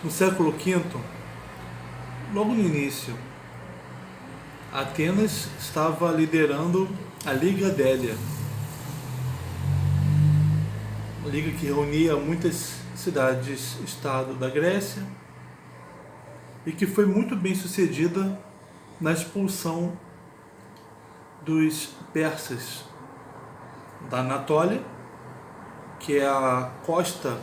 No século V, logo no início, Atenas estava liderando a Liga Délia, uma liga que reunia muitas cidades-estado da Grécia e que foi muito bem sucedida na expulsão dos persas da Anatólia, que é a costa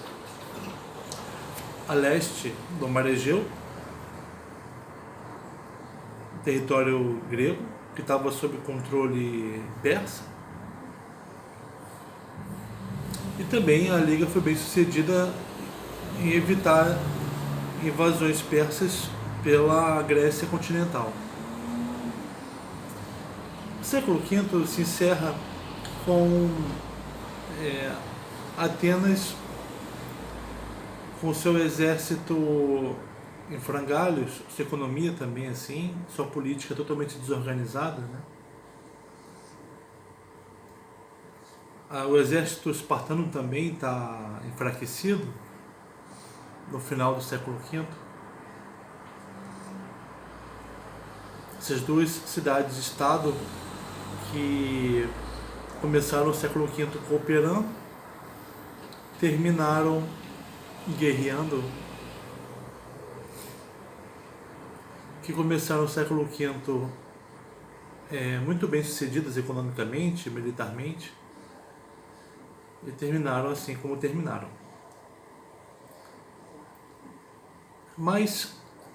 a leste do Mar Egeu, território grego, que estava sob controle persa. E também a Liga foi bem sucedida em evitar invasões persas pela Grécia continental. O século V se encerra com Atenas com seu exército em frangalhos, sua economia também assim, sua política totalmente desorganizada, né? O exército espartano também está enfraquecido no final do século V. Essas duas cidades-estado que começaram o século V cooperando, terminaram guerreando, que começaram o século V muito bem sucedidas economicamente, militarmente, e terminaram assim como terminaram. Mas,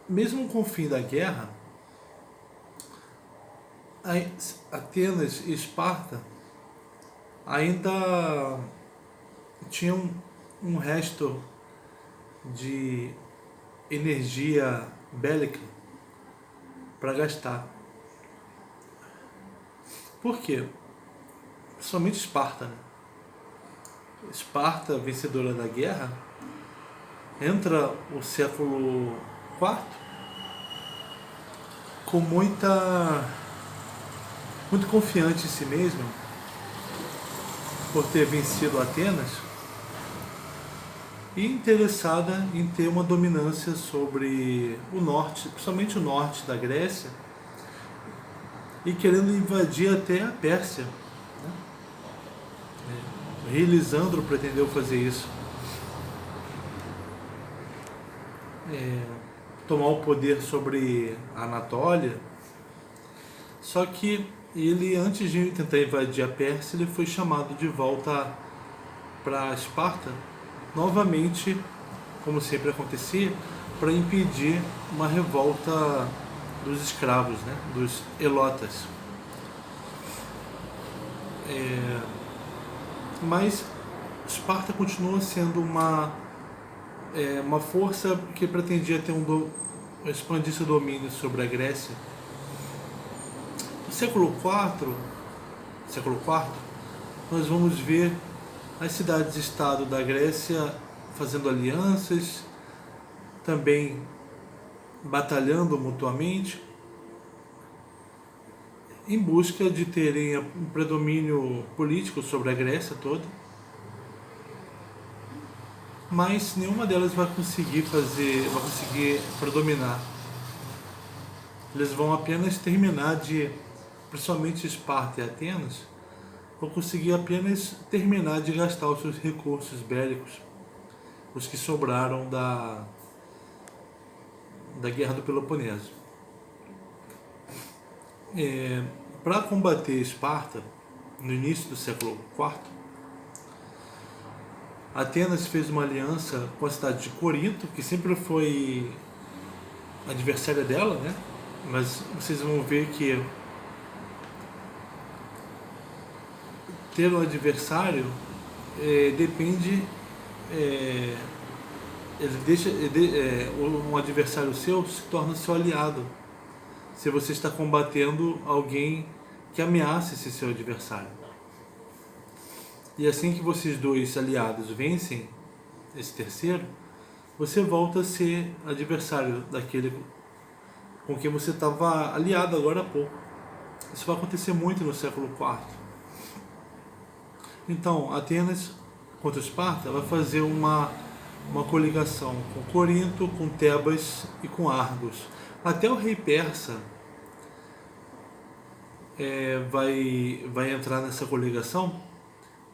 mesmo com o fim da guerra, Atenas e Esparta ainda tinham um resto de energia bélica para gastar. Por quê? Somente Esparta, né? Esparta, vencedora da guerra, entra o século IV com muito confiante em si mesma por ter vencido Atenas e interessada em ter uma dominância sobre o norte, principalmente o norte da Grécia, e querendo invadir até a Pérsia, né? O rei Lisandro pretendeu fazer isso, tomar o poder sobre a Anatólia. Só que ele, antes de tentar invadir a Pérsia, ele foi chamado de volta para Esparta, novamente, como sempre acontecia, para impedir uma revolta dos escravos, né, dos helotas. Mas Esparta continua sendo uma força que pretendia ter expandir seu domínio sobre a Grécia. No século IV, nós vamos ver as cidades-estado da Grécia fazendo alianças, também batalhando mutuamente, em busca de terem um predomínio político sobre a Grécia toda. Mas nenhuma delas vai conseguir predominar. Eles vão apenas terminar principalmente Esparta e Atenas, vão conseguir apenas terminar de gastar os seus recursos bélicos, os que sobraram da Guerra do Peloponeso. Para combater Esparta, no início do século IV, Atenas fez uma aliança com a cidade de Corinto, que sempre foi adversária dela, né? Mas vocês vão ver que ter um adversário depende, um adversário seu se torna seu aliado se você está combatendo alguém que ameaça esse seu adversário. E assim que vocês dois aliados vencem esse terceiro, você volta a ser adversário daquele com quem você estava aliado agora há pouco. Isso vai acontecer muito no século IV. Então, Atenas contra Esparta vai fazer uma uma coligação com Corinto, com Tebas e com Argos. Até o rei persa vai entrar nessa coligação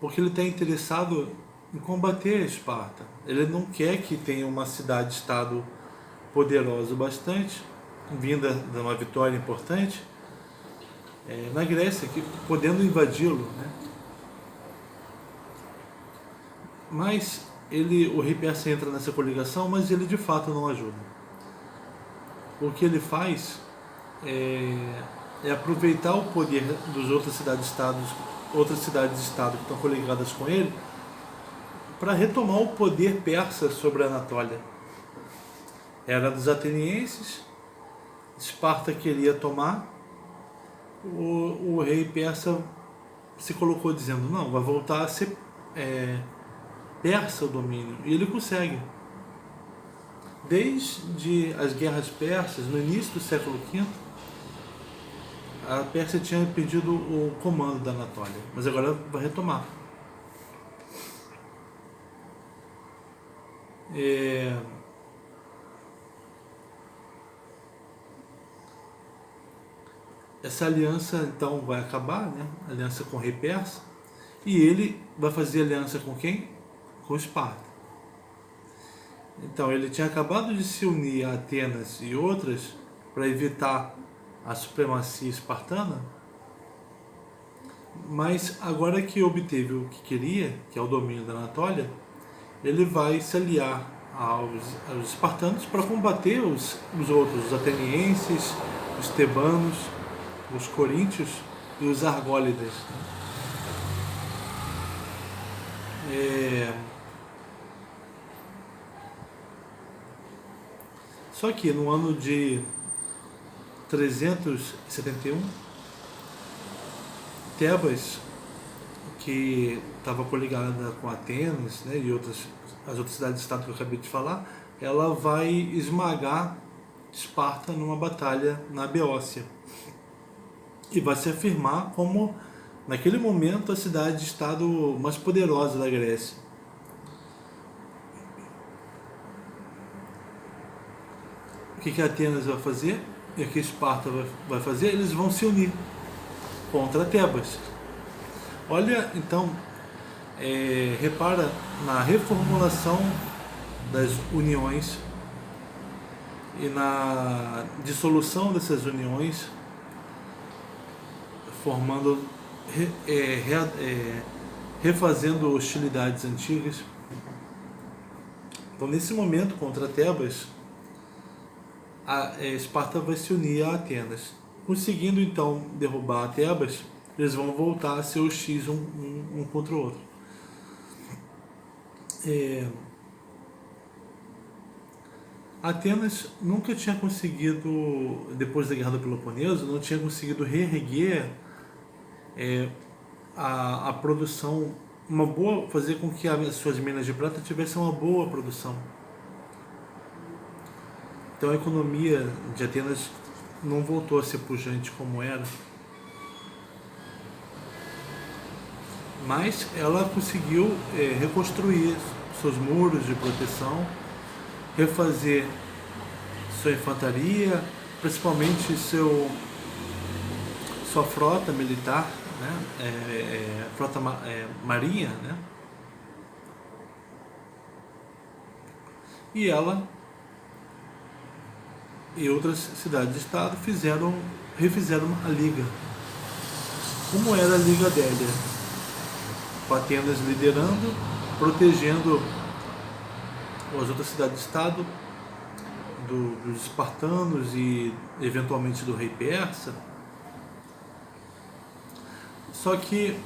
porque ele está interessado em combater a Esparta. Ele não quer que tenha uma cidade-estado poderosa o bastante, vinda de uma vitória importante, na Grécia, podendo invadi-lo, né? Mas o rei persa entra nessa coligação, mas ele de fato não ajuda. O que ele faz é aproveitar o poder dos outras cidades-estado que estão coligadas com ele, para retomar o poder persa sobre a Anatólia. Era dos atenienses, Esparta queria tomar, o rei persa se colocou dizendo, não, vai voltar a ser persa o domínio, e ele consegue. Desde as guerras persas, no início do século V, a Pérsia tinha perdido o comando da Anatólia, mas agora vai retomar. Essa aliança então vai acabar, né? Aliança com o rei persa, e ele vai fazer aliança com quem? Com Esparta. Então ele tinha acabado de se unir a Atenas e outras para evitar a supremacia espartana, mas agora que obteve o que queria, que é o domínio da Anatólia, ele vai se aliar aos espartanos para combater os outros, os atenienses, os tebanos, os coríntios e os argólidas. Só que no ano de 371, Tebas, que estava coligada com Atenas, né, e as outras cidades-estado que eu acabei de falar, ela vai esmagar Esparta numa batalha na Beócia e vai se afirmar como, naquele momento, a cidade-estado mais poderosa da Grécia. O que Atenas vai fazer e o que Esparta vai fazer? Eles vão se unir contra Tebas. Olha, então, repara na reformulação das uniões e na dissolução dessas uniões, formando, refazendo hostilidades antigas. Então, nesse momento, contra Tebas, a Esparta vai se unir a Atenas. Conseguindo, então, derrubar Tebas, eles vão voltar a ser hostis um contra o outro. Atenas nunca tinha conseguido, depois da Guerra do Peloponeso, não tinha conseguido reerguer a produção, fazer com que as suas minas de prata tivessem uma boa produção. Então a economia de Atenas não voltou a ser pujante como era, mas ela conseguiu reconstruir seus muros de proteção, refazer sua infantaria, principalmente sua frota militar, né? Frota marinha, né? E ela e outras cidades-estado refizeram a Liga. Como era a Liga Délia? Com Atenas liderando, protegendo as outras cidades-estado dos espartanos e eventualmente do rei persa. Só que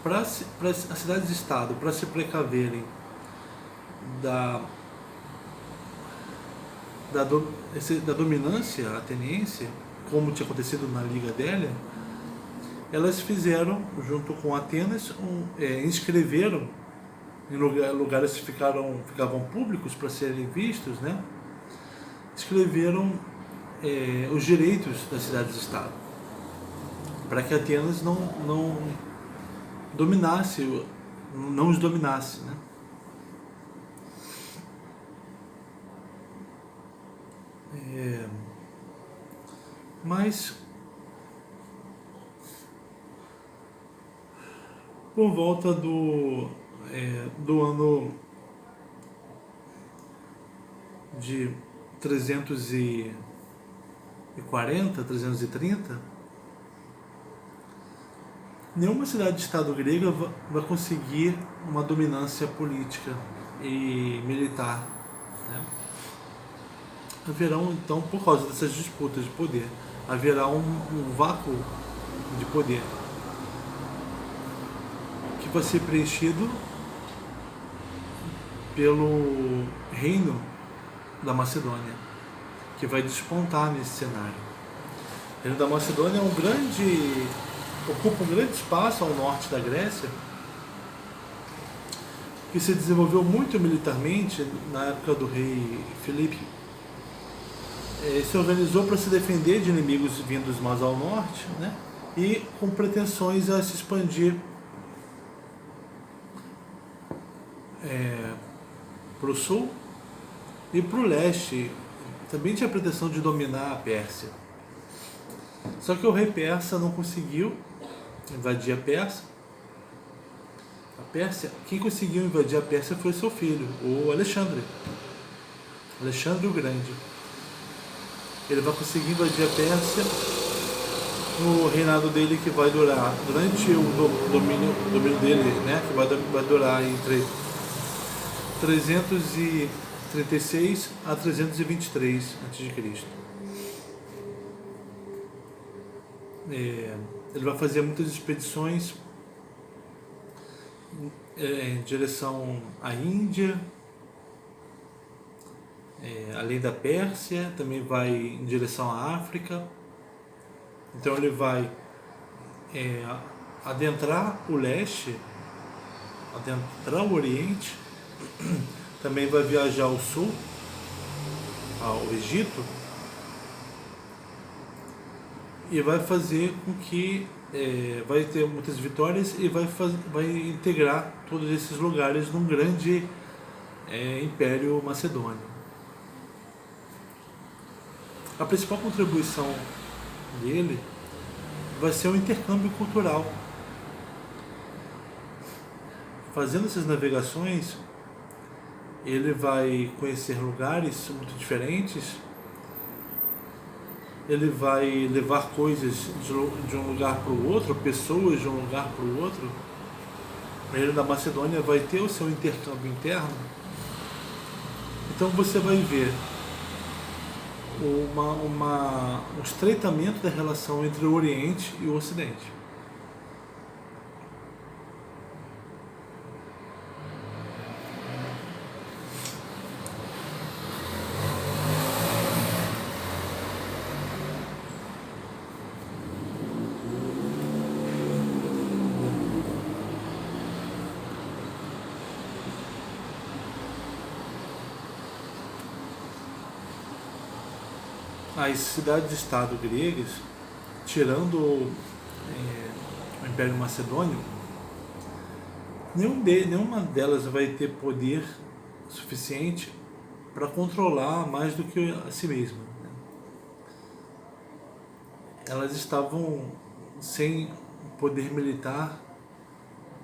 para as cidades-estado, para se precaverem da dominância ateniense, como tinha acontecido na Liga Délia, elas fizeram, junto com Atenas, inscreveram em lugares que ficavam públicos para serem vistos, né? Escreveram os direitos das cidades-estado, para que Atenas não os dominasse, né? Mas por volta do ano de 340, 330, nenhuma cidade-estado grega vai conseguir uma dominância política e militar, né? Haverão, então, por causa dessas disputas de poder, haverá um vácuo de poder que vai ser preenchido pelo reino da Macedônia, que vai despontar nesse cenário. O reino da Macedônia ocupa um grande espaço ao norte da Grécia, que se desenvolveu muito militarmente na época do rei Filipe. Se organizou para se defender de inimigos vindos mais ao norte, né? E com pretensões a se expandir para o sul e para o leste. Também tinha a pretensão de dominar a Pérsia. Só que o rei persa não conseguiu invadir a Pérsia. Quem conseguiu invadir a Pérsia foi seu filho, o Alexandre o Grande. Ele vai conseguir invadir a Pérsia no reinado dele, que vai durar, durante o domínio dele, né, que vai durar entre 336 a 323 a.C. Ele vai fazer muitas expedições em direção à Índia, além da Pérsia, também vai em direção à África. Então ele vai adentrar o leste, adentrar o Oriente, também vai viajar ao sul, ao Egito, e vai fazer com que vai ter muitas vitórias e vai integrar todos esses lugares num grande império macedônio. A principal contribuição dele vai ser o intercâmbio cultural. Fazendo essas navegações, ele vai conhecer lugares muito diferentes, ele vai levar coisas de um lugar para o outro, pessoas de um lugar para o outro. O reino da Macedônia vai ter o seu intercâmbio interno. Então você vai ver um estreitamento da relação entre o Oriente e o Ocidente. As cidades-estado gregas, tirando o Império Macedônio, nenhuma delas vai ter poder suficiente para controlar mais do que a si mesma. Elas estavam sem poder militar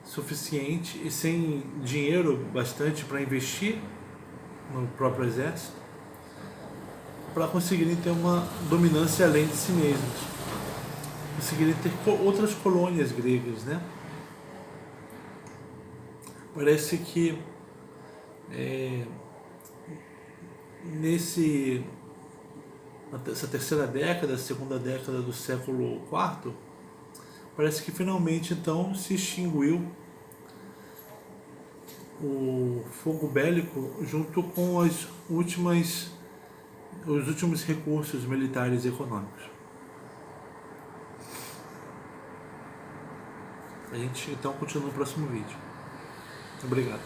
suficiente e sem dinheiro bastante para investir no próprio exército, para conseguirem ter uma dominância além de si mesmos, conseguirem ter outras colônias gregas, né? Parece que nessa terceira década, segunda década do século IV, parece que finalmente então se extinguiu o fogo bélico junto com os últimos recursos militares e econômicos. A gente então continua no próximo vídeo. Obrigado.